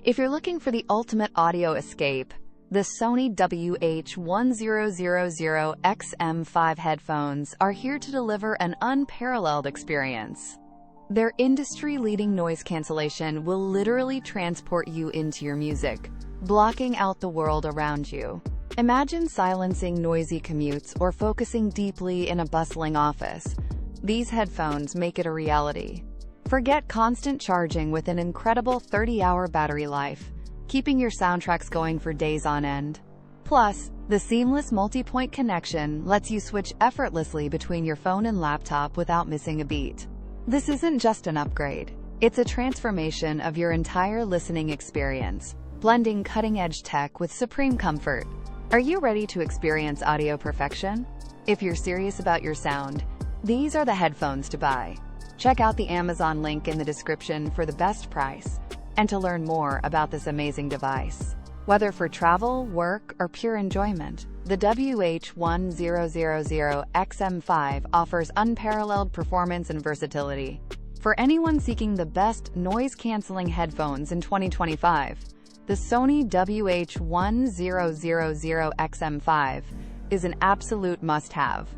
If you're looking for the ultimate audio escape, the Sony WH-1000XM5 headphones are here to deliver an unparalleled experience. Their industry-leading noise cancellation will literally transport you into your music, blocking out the world around you. Imagine silencing noisy commutes or focusing deeply in a bustling office. These headphones make it a reality. Forget constant charging with an incredible 30-hour battery life, keeping your soundtracks going for days on end. Plus, the seamless multi-point connection lets you switch effortlessly between your phone and laptop without missing a beat. This isn't just an upgrade. It's a transformation of your entire listening experience, blending cutting-edge tech with supreme comfort. Are you ready to experience audio perfection? If you're serious about your sound, these are the headphones to buy. Check out the Amazon link in the description for the best price and to learn more about this amazing device. Whether for travel, work, or pure enjoyment, the WH-1000XM5 offers unparalleled performance and versatility. For anyone seeking the best noise-canceling headphones in 2025, the Sony WH-1000XM5 is an absolute must-have.